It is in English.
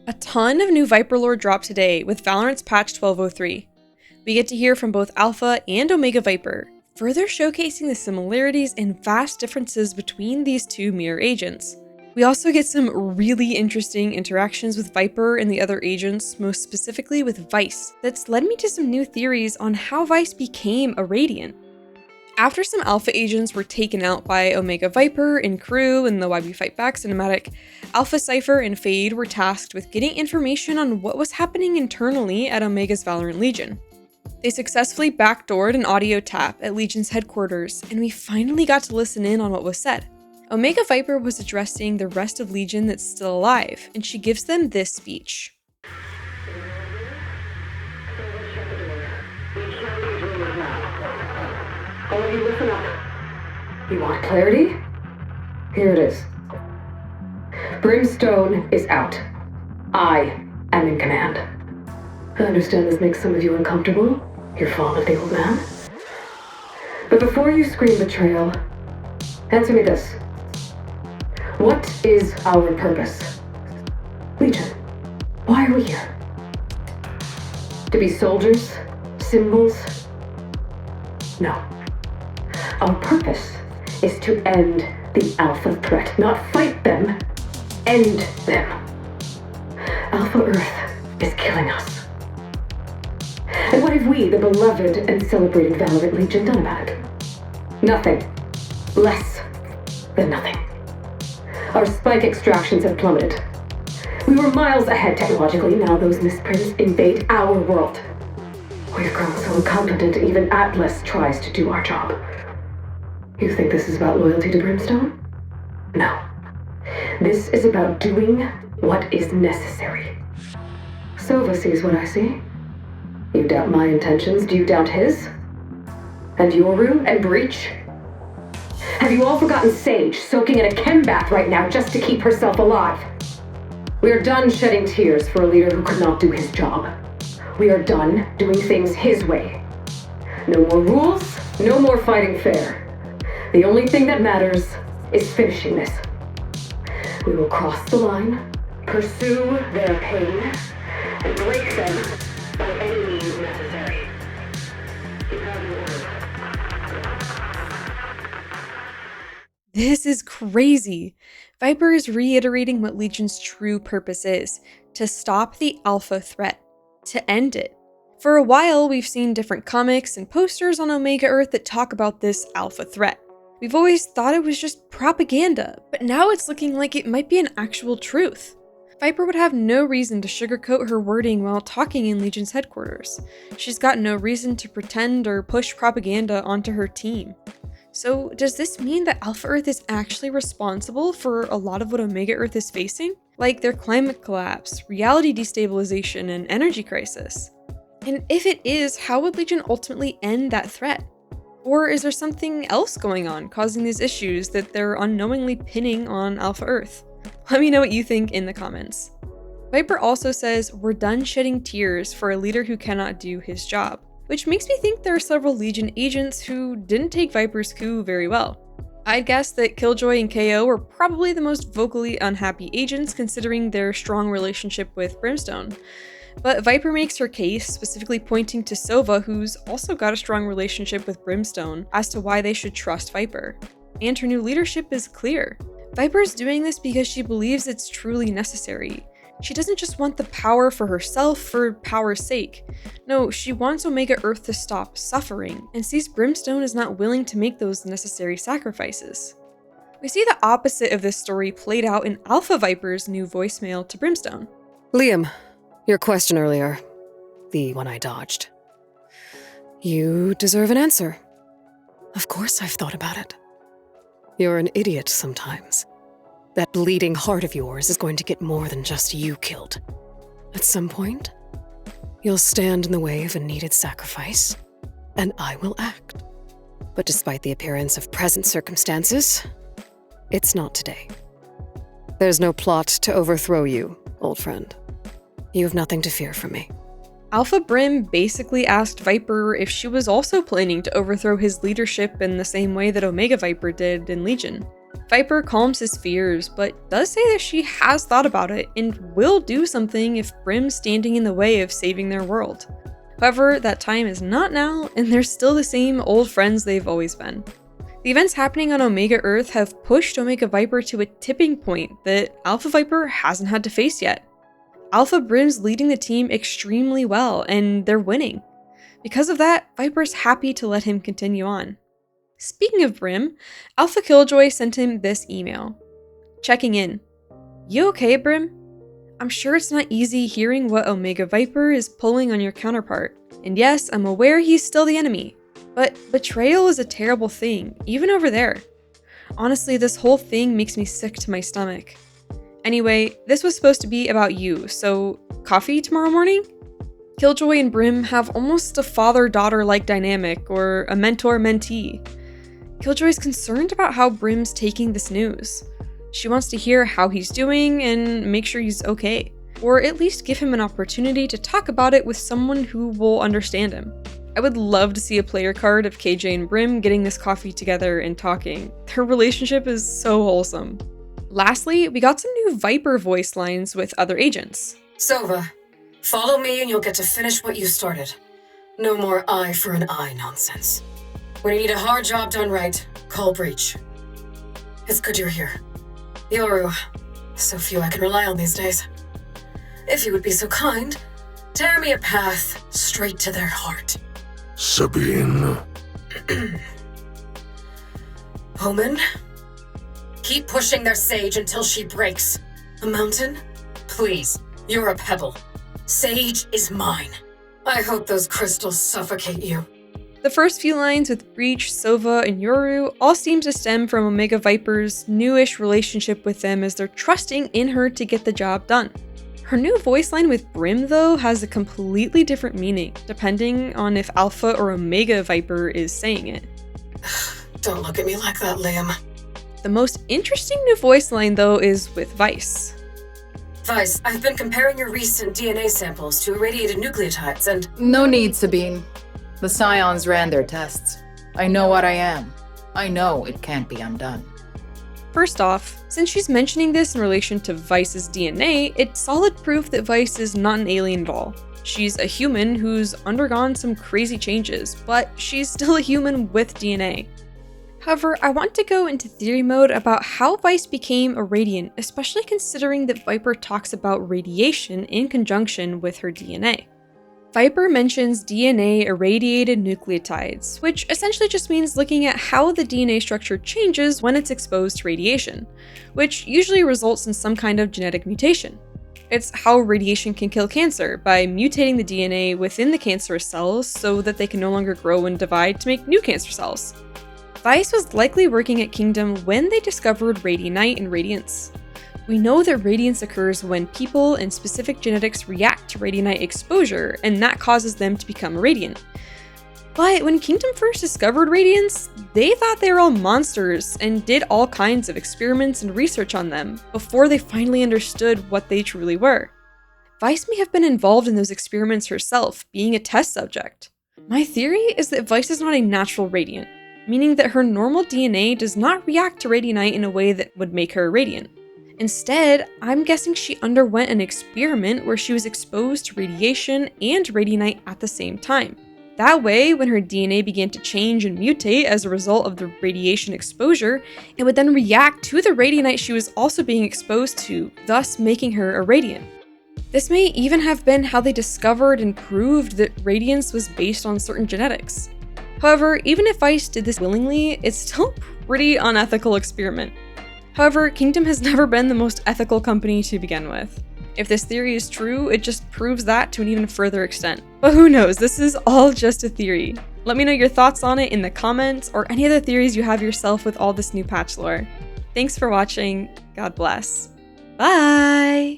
A ton of new Viper lore dropped today with Valorant's patch 1203. We get to hear from both Alpha and Omega Viper, further showcasing the similarities and vast differences between these two mirror agents. We also get some really interesting interactions with Viper and the other agents, most specifically with Vyse, that's led me to some new theories on how Vyse became a Radiant. After some Alpha agents were taken out by Omega Viper and crew in the Why We Fight Back cinematic, Alpha Cypher and Fade were tasked with getting information on what was happening internally at Omega's Valorant Legion. They successfully backdoored an audio tap at Legion's headquarters, and we finally got to listen in on what was said. Omega Viper was addressing the rest of Legion that's still alive, and she gives them this speech. All of you listen up. You want clarity? Here it is. Brimstone is out. I am in command. I understand this makes some of you uncomfortable. You're fond of the old man. But before you scream betrayal, answer me this. What is our purpose? Legion, why are we here? To be soldiers? Symbols? No. Our purpose is to end the Alpha threat, not fight them, end them. Alpha Earth is killing us. And what have we, the beloved and celebrated Valorant Legion, done about it? Nothing. Less than nothing. Our spike extractions have plummeted. We were miles ahead technologically, now those misprints invade our world. We've grown so incompetent even Atlas tries to do our job. You think this is about loyalty to Brimstone? No. This is about doing what is necessary. Sova sees what I see. You doubt my intentions, do you doubt his? And Yoru and Breach? Have you all forgotten Sage soaking in a chem bath right now just to keep herself alive? We are done shedding tears for a leader who could not do his job. We are done doing things his way. No more rules, no more fighting fair. The only thing that matters is finishing this. We will cross the line, pursue their pain, and break them by any means necessary. You have your word. This is crazy. Viper is reiterating what Legion's true purpose is, to stop the Alpha threat, to end it. For a while, we've seen different comics and posters on Omega Earth that talk about this Alpha threat. We've always thought it was just propaganda, but now it's looking like it might be an actual truth. Viper would have no reason to sugarcoat her wording while talking in Legion's headquarters. She's got no reason to pretend or push propaganda onto her team. So does this mean that Alpha Earth is actually responsible for a lot of what Omega Earth is facing? Like their climate collapse, reality destabilization, and energy crisis? And if it is, how would Legion ultimately end that threat? Or is there something else going on causing these issues that they're unknowingly pinning on Alpha Earth? Let me know what you think in the comments. Viper also says, "We're done shedding tears for a leader who cannot do his job," which makes me think there are several Legion agents who didn't take Viper's coup very well. I'd guess that Killjoy and KO were probably the most vocally unhappy agents considering their strong relationship with Brimstone. But Viper makes her case, specifically pointing to Sova, who's also got a strong relationship with Brimstone, as to why they should trust Viper. And her new leadership is clear. Viper's doing this because she believes it's truly necessary. She doesn't just want the power for herself for power's sake. No, she wants Omega Earth to stop suffering, and sees Brimstone as not willing to make those necessary sacrifices. We see the opposite of this story played out in Alpha Viper's new voicemail to Brimstone. Liam, your question earlier, the one I dodged. You deserve an answer. Of course I've thought about it. You're an idiot sometimes. That bleeding heart of yours is going to get more than just you killed. At some point, you'll stand in the way of a needed sacrifice, and I will act. But despite the appearance of present circumstances, it's not today. There's no plot to overthrow you, old friend. You have nothing to fear from me. Alpha Brim basically asked Viper if she was also planning to overthrow his leadership in the same way that Omega Viper did in Legion. Viper calms his fears, but does say that she has thought about it and will do something if Brim's standing in the way of saving their world. However, that time is not now, and they're still the same old friends they've always been. The events happening on Omega Earth have pushed Omega Viper to a tipping point that Alpha Viper hasn't had to face yet. Alpha Brim's leading the team extremely well, and they're winning. Because of that, Viper's happy to let him continue on. Speaking of Brim, Alpha Killjoy sent him this email. Checking in. You okay, Brim? I'm sure it's not easy hearing what Omega Viper is pulling on your counterpart. And yes, I'm aware he's still the enemy. But betrayal is a terrible thing, even over there. Honestly, this whole thing makes me sick to my stomach. Anyway, this was supposed to be about you, so coffee tomorrow morning? Killjoy and Brim have almost a father-daughter-like dynamic, or a mentor-mentee. Killjoy's concerned about how Brim's taking this news. She wants to hear how he's doing and make sure he's okay, or at least give him an opportunity to talk about it with someone who will understand him. I would love to see a player card of KJ and Brim getting this coffee together and talking. Their relationship is so wholesome. Lastly, we got some new Viper voice lines with other agents. Sova, follow me and you'll get to finish what you started. No more eye for an eye nonsense. When you need a hard job done right, call Breach. It's good you're here. Yoru, so few I can rely on these days. If you would be so kind, tear me a path straight to their heart. Sabine. Omen, keep pushing their sage until she breaks. A mountain? Please, you're a pebble. Sage is mine. I hope those crystals suffocate you. The first few lines with Breach, Sova, and Yoru all seem to stem from Omega Viper's newish relationship with them as they're trusting in her to get the job done. Her new voice line with Brim, though, has a completely different meaning, depending on if Alpha or Omega Viper is saying it. Don't look at me like that, Liam. The most interesting new voice line, though, is with Vyse. Vyse, I've been comparing your recent DNA samples to irradiated nucleotides and— No need, Sabine. The Scions ran their tests. I know what I am. I know it can't be undone. First off, since she's mentioning this in relation to Vyse's DNA, it's solid proof that Vyse is not an alien at all. She's a human who's undergone some crazy changes, but she's still a human with DNA. However, I want to go into theory mode about how Vyse became a Radiant, especially considering that Viper talks about radiation in conjunction with her DNA. Viper mentions DNA irradiated nucleotides, which essentially just means looking at how the DNA structure changes when it's exposed to radiation, which usually results in some kind of genetic mutation. It's how radiation can kill cancer, by mutating the DNA within the cancerous cells so that they can no longer grow and divide to make new cancer cells. Vyse was likely working at Kingdom when they discovered Radianite and Radiance. We know that radiance occurs when people and specific genetics react to radianite exposure, and that causes them to become a radiant. But when Kingdom first discovered radiance, they thought they were all monsters and did all kinds of experiments and research on them before they finally understood what they truly were. Vyse may have been involved in those experiments herself, being a test subject. My theory is that Vyse is not a natural radiant, meaning that her normal DNA does not react to radianite in a way that would make her a radiant. Instead, I'm guessing she underwent an experiment where she was exposed to radiation and radianite at the same time. That way, when her DNA began to change and mutate as a result of the radiation exposure, it would then react to the radianite she was also being exposed to, thus making her a radiant. This may even have been how they discovered and proved that radiance was based on certain genetics. However, even if Vyse did this willingly, it's still a pretty unethical experiment. However, Kingdom has never been the most ethical company to begin with. If this theory is true, it just proves that to an even further extent. But who knows, this is all just a theory. Let me know your thoughts on it in the comments, or any other theories you have yourself with all this new patch lore. Thanks for watching, God bless. Bye!